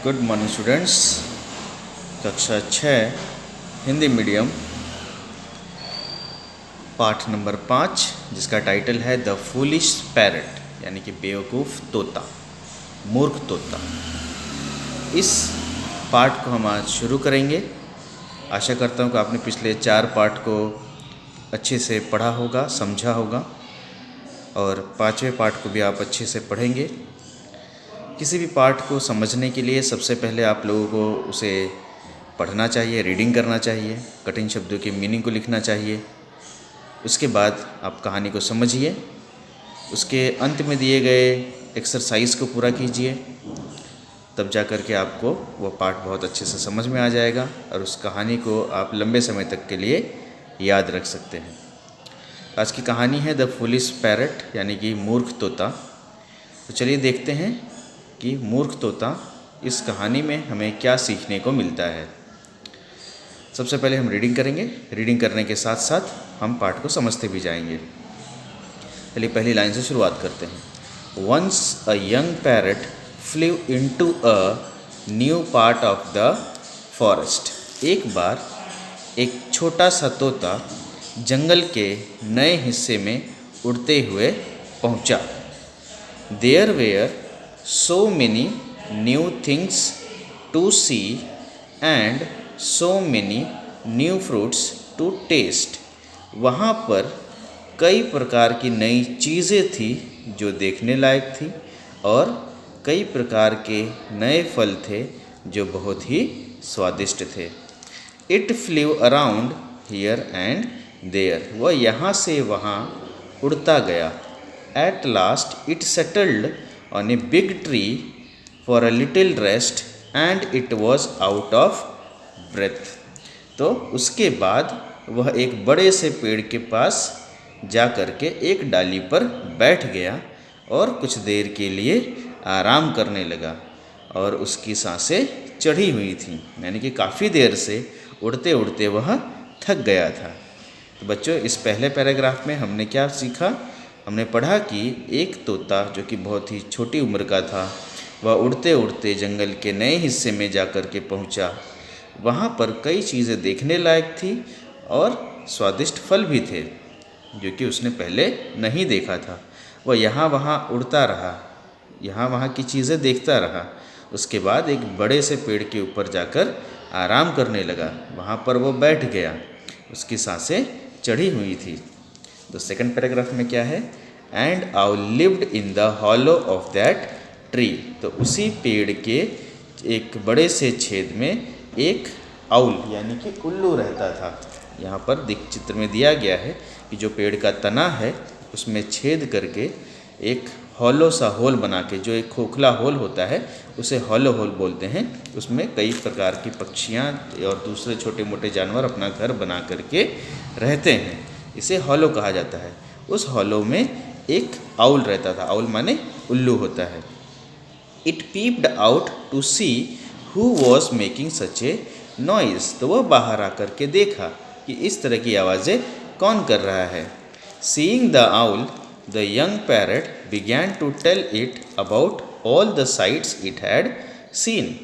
Good morning students. कक्षा 6 Hindi medium पाठ number 5 जिसका टाइटल है द फूलिश पैरट, यानी कि बेवकूफ़ तोता, मूर्ख तोता। इस पाठ को हम आज शुरू करेंगे। आशा करता हूँ कि आपने पिछले 4 पाठ को अच्छे से पढ़ा होगा, समझा होगा और 5वें पाठ को भी आप अच्छे से पढ़ेंगे। किसी भी पाठ को समझने के लिए सबसे पहले आप लोगों को उसे पढ़ना चाहिए, रीडिंग करना चाहिए, कठिन शब्दों की मीनिंग को लिखना चाहिए। उसके बाद आप कहानी को समझिए, उसके अंत में दिए गए एक्सरसाइज को पूरा कीजिए, तब जा कर के आपको वह पाठ बहुत अच्छे से समझ में आ जाएगा और उस कहानी को आप लंबे समय तक के लिए याद रख सकते हैं। आज की कहानी है द फूलिश पैरट, यानी कि मूर्ख तोता। तो चलिए देखते हैं कि मूर्ख तोता इस कहानी में हमें क्या सीखने को मिलता है। सबसे पहले हम रीडिंग करेंगे। रीडिंग करने के साथ साथ हम पाठ को समझते भी जाएंगे। चलिए पहली लाइन से शुरुआत करते हैं। Once a young parrot flew into a new part of the forest. एक बार एक छोटा सा तोता जंगल के नए हिस्से में उड़ते हुए पहुंचा। There were so many new things to see and so many new fruits to taste। वहाँ पर कई प्रकार की नई चीज़ें थी जो देखने लायक थी और कई प्रकार के नए फल थे जो बहुत ही स्वादिष्ट थे। It flew around here and there। वह यहाँ से वहाँ उड़ता गया। At last it settled on a big tree for a little rest and it was out of breath। तो उसके बाद वह एक बड़े से पेड़ के पास जा कर के एक डाली पर बैठ गया और कुछ देर के लिए आराम करने लगा और उसकी सांसें चढ़ी हुई थीं, यानी कि काफ़ी देर से उड़ते उड़ते वह थक गया था। तो बच्चों, इस पहले पैराग्राफ में हमने क्या सीखा? हमने पढ़ा कि एक तोता जो कि बहुत ही छोटी उम्र का था, वह उड़ते उड़ते जंगल के नए हिस्से में जा कर के पहुँचा। वहाँ पर कई चीज़ें देखने लायक थी और स्वादिष्ट फल भी थे जो कि उसने पहले नहीं देखा था। वह यहाँ वहाँ उड़ता रहा, यहाँ वहाँ की चीज़ें देखता रहा। उसके बाद एक बड़े से पेड़ के ऊपर जाकर आराम करने लगा। वहाँ पर वो बैठ गया, उसकी सांसें चढ़ी हुई थी। तो सेकंड पैराग्राफ में क्या है? And owl lived in the hollow of that tree. तो उसी पेड़ के एक बड़े से छेद में एक आउल यानी कि उल्लू रहता था। यहाँ पर चित्र में दिया गया है कि जो पेड़ का तना है उसमें छेद करके एक हॉलो सा होल बना के, जो एक खोखला होल होता है उसे हॉलो होल बोलते हैं। उसमें कई प्रकार की पक्षियाँ और दूसरे छोटे मोटे जानवर अपना घर बना करके रहते हैं, इसे हॉलो कहा जाता है। उस हॉलो में एक आउल रहता था। आउल माने उल्लू होता है। It peeped out to see who was making such a noise. तो वह बाहर आकर के देखा कि इस तरह की आवाज़ें कौन कर रहा है। Seeing the owl the young parrot began to tell it about all the sights it had seen.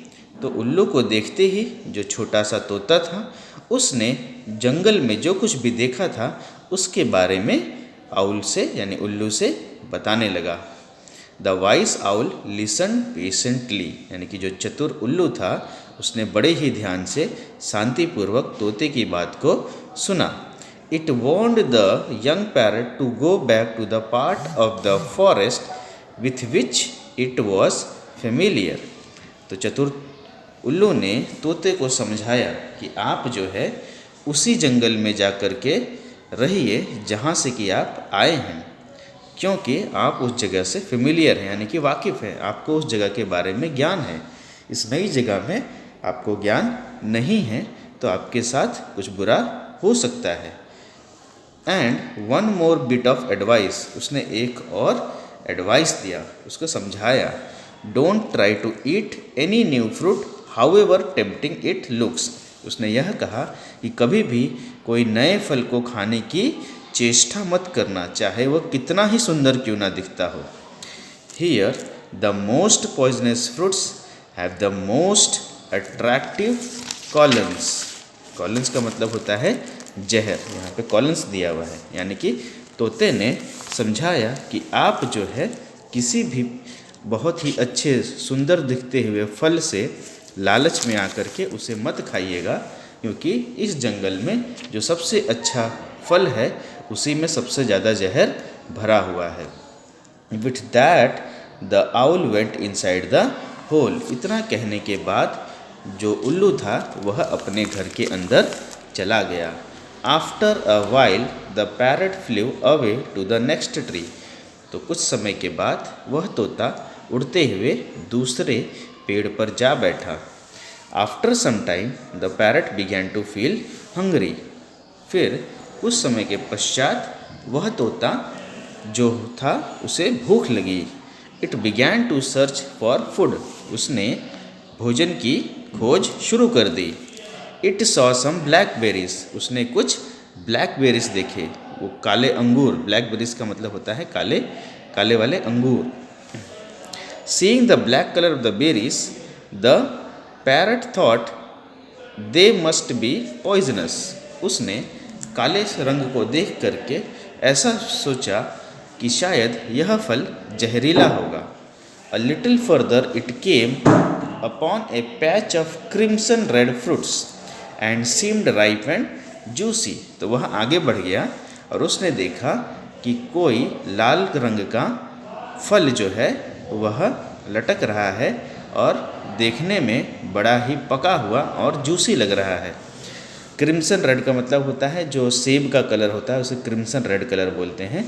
तो उल्लू को देखते ही जो छोटा सा तोता था उसने जंगल में जो कुछ भी देखा था उसके बारे में आउल से यानी उल्लू से बताने लगा। The vice owl listen patiently, यानी कि जो चतुर उल्लू था उसने बड़े ही ध्यान से शांतिपूर्वक तोते की बात को सुना। It warned the young parrot to go back to the part of the forest with which it was familiar. तो चतुर उल्लू ने तोते को समझाया कि आप जो है उसी जंगल में जा कर के रहिए जहाँ से कि आप आए हैं, क्योंकि आप उस जगह से फेमिलियर हैं, यानी कि वाकिफ़ हैं, आपको उस जगह के बारे में ज्ञान है। इस नई जगह में आपको ज्ञान नहीं है तो आपके साथ कुछ बुरा हो सकता है। And one more bit of advice, उसने एक और एडवाइस दिया, उसको समझाया। Don't try to eat any new fruit however tempting it looks. उसने यह कहा कि कभी भी कोई नए फल को खाने की चेष्टा मत करना, चाहे वह कितना ही सुंदर क्यों ना दिखता हो। Here the most poisonous fruits have the most attractive columns. Columns का मतलब होता है जहर, यहाँ पे कॉलम्स दिया हुआ है, यानी कि तोते ने समझाया कि आप जो है किसी भी बहुत ही अच्छे सुंदर दिखते हुए फल से लालच में आकर के उसे मत खाइएगा, क्योंकि इस जंगल में जो सबसे अच्छा फल है उसी में सबसे ज़्यादा जहर भरा हुआ है। With that the owl went inside the hole. इतना कहने के बाद जो उल्लू था वह अपने घर के अंदर चला गया। After a while the parrot flew away to the next tree. तो कुछ समय के बाद वह तोता उड़ते हुए दूसरे पेड़ पर जा बैठा। After some time the parrot began to feel hungry. फिर कुछ समय के पश्चात वह तोता जो था उसे भूख लगी। It began to search for food. उसने भोजन की खोज शुरू कर दी। It saw some blackberries. उसने कुछ ब्लैकबेरीज देखे, वो काले अंगूर। ब्लैकबेरीज का मतलब होता है काले काले वाले अंगूर। Seeing the black colour of the berries the parrot thought they must be poisonous. उसने काले रंग को देख करके ऐसा सोचा कि शायद यह फल जहरीला होगा। A little further it came upon A patch of crimson red fruits and seemed ripe and juicy. तो वह आगे बढ़ गया और उसने देखा कि कोई लाल रंग का फल जो है वह लटक रहा है और देखने में बड़ा ही पका हुआ और जूसी लग रहा है। क्रिम्सन रेड का मतलब होता है जो सेब का कलर होता है उसे क्रिम्सन रेड कलर बोलते हैं,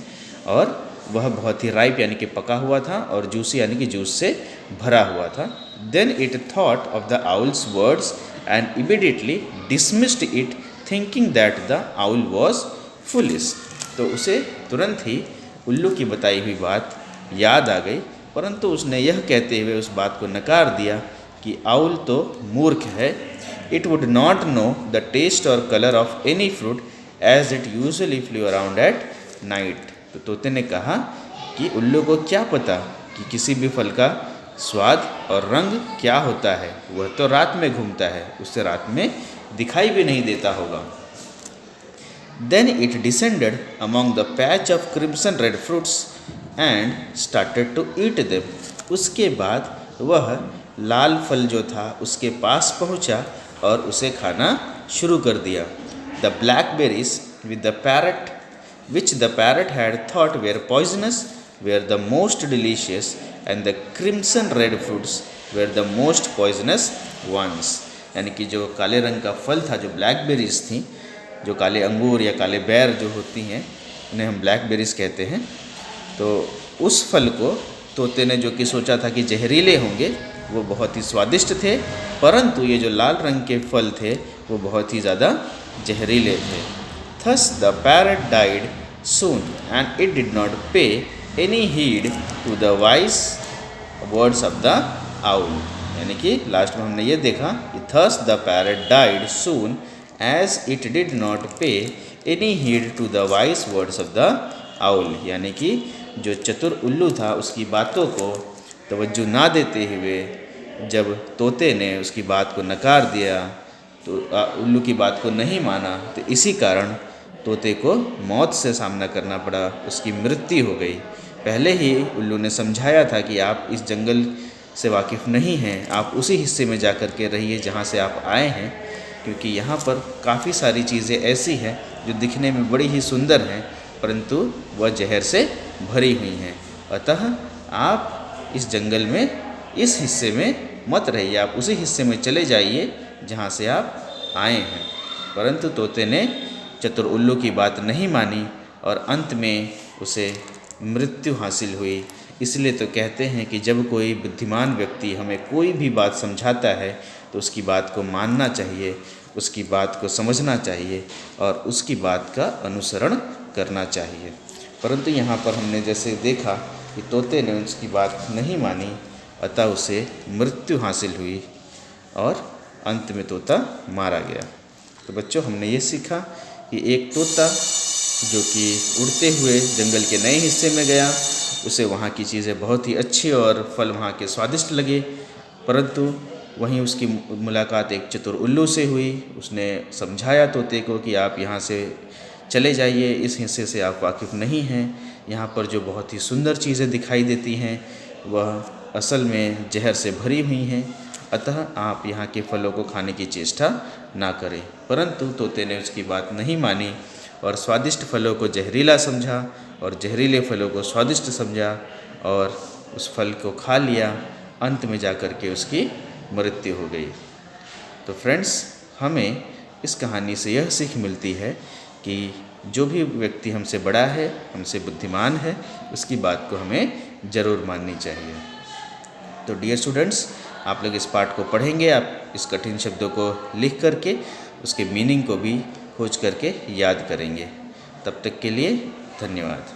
और वह बहुत ही राइप यानी कि पका हुआ था और जूसी यानी कि जूस से भरा हुआ था। Then it thought of the owl's words and immediately dismissed it thinking that the owl was foolish. तो उसे तुरंत ही उल्लू की बताई हुई बात याद आ गई, परंतु उसने यह कहते हुए उस बात को नकार दिया कि आउल तो मूर्ख है। It would not know the taste or colour of any fruit as it usually flew around at night. तो तोते ने कहा कि उल्लू को क्या पता कि किसी भी फल का स्वाद और रंग क्या होता है, वह तो रात में घूमता है, उसे रात में दिखाई भी नहीं देता होगा। Then it descended among the patch of crimson red fruits and started to eat them. उसके बाद वह लाल फल जो था उसके पास पहुंचा और उसे खाना शुरू कर दिया। The blackberries with the parrot which the parrot had thought were poisonous were the most delicious and the crimson red fruits were the most poisonous ones। यानी कि जो काले रंग का फल था, जो ब्लैकबेरीज थी, जो काले अंगूर या काले बैर जो होती हैं उन्हें हम ब्लैकबेरीज कहते हैं, तो उस फल को तोते ने जो कि सोचा था कि जहरीले होंगे वो बहुत ही स्वादिष्ट थे, परंतु ये जो लाल रंग के फल थे वो बहुत ही ज़्यादा जहरीले थे। Thus the parrot died soon and it did not pay any heed to the wise words of the owl। यानी कि लास्ट में हमने ये देखा कि thus the parrot died soon as it did not pay any heed to the wise words of the owl। यानी कि जो चतुर उल्लू था उसकी बातों को तवज्जो ना देते हुए जब तोते ने उसकी बात को नकार दिया, तो उल्लू की बात को नहीं माना, तो इसी कारण तोते को मौत से सामना करना पड़ा, उसकी मृत्यु हो गई। पहले ही उल्लू ने समझाया था कि आप इस जंगल से वाकिफ़ नहीं हैं, आप उसी हिस्से में जा कर के रहिए जहाँ से आप आए हैं, क्योंकि यहाँ पर काफ़ी सारी चीज़ें ऐसी हैं जो दिखने में बड़ी ही सुंदर हैं परंतु वह जहर से भरी हुई हैं। अतः आप इस जंगल में इस हिस्से में मत रहिए, आप उसी हिस्से में चले जाइए जहाँ से आप आए हैं। परंतु तोते ने चतुर उल्लू की बात नहीं मानी और अंत में उसे मृत्यु हासिल हुई। इसलिए तो कहते हैं कि जब कोई बुद्धिमान व्यक्ति हमें कोई भी बात समझाता है तो उसकी बात को मानना चाहिए, उसकी बात को समझना चाहिए और उसकी बात का अनुसरण करना चाहिए। परंतु यहाँ पर हमने जैसे देखा कि तोते ने उसकी बात नहीं मानी, अतः उसे मृत्यु हासिल हुई और अंत में तोता मारा गया। तो बच्चों, हमने ये सीखा कि एक तोता जो कि उड़ते हुए जंगल के नए हिस्से में गया, उसे वहाँ की चीज़ें बहुत ही अच्छी और फल वहाँ के स्वादिष्ट लगे, परंतु वहीं उसकी मुलाकात एक चतुर उल्लू से हुई। उसने समझाया तोते को कि आप यहाँ से चले जाइए, इस हिस्से से आप वाकिफ़ नहीं हैं। यहाँ पर जो बहुत ही सुंदर चीज़ें दिखाई देती हैं वह असल में जहर से भरी हुई हैं, अतः आप यहाँ के फलों को खाने की चेष्टा ना करें। परंतु तोते ने उसकी बात नहीं मानी और स्वादिष्ट फलों को जहरीला समझा और जहरीले फलों को स्वादिष्ट समझा और उस फल को खा लिया। अंत में जाकर के उसकी मृत्यु हो गई। तो फ्रेंड्स, हमें इस कहानी से यह सीख मिलती है कि जो भी व्यक्ति हमसे बड़ा है, हमसे बुद्धिमान है, उसकी बात को हमें ज़रूर माननी चाहिए। तो डियर स्टूडेंट्स, आप लोग इस पाठ को पढ़ेंगे, आप इस कठिन शब्दों को लिख करके उसके मीनिंग को भी खोज करके याद करेंगे। तब तक के लिए धन्यवाद।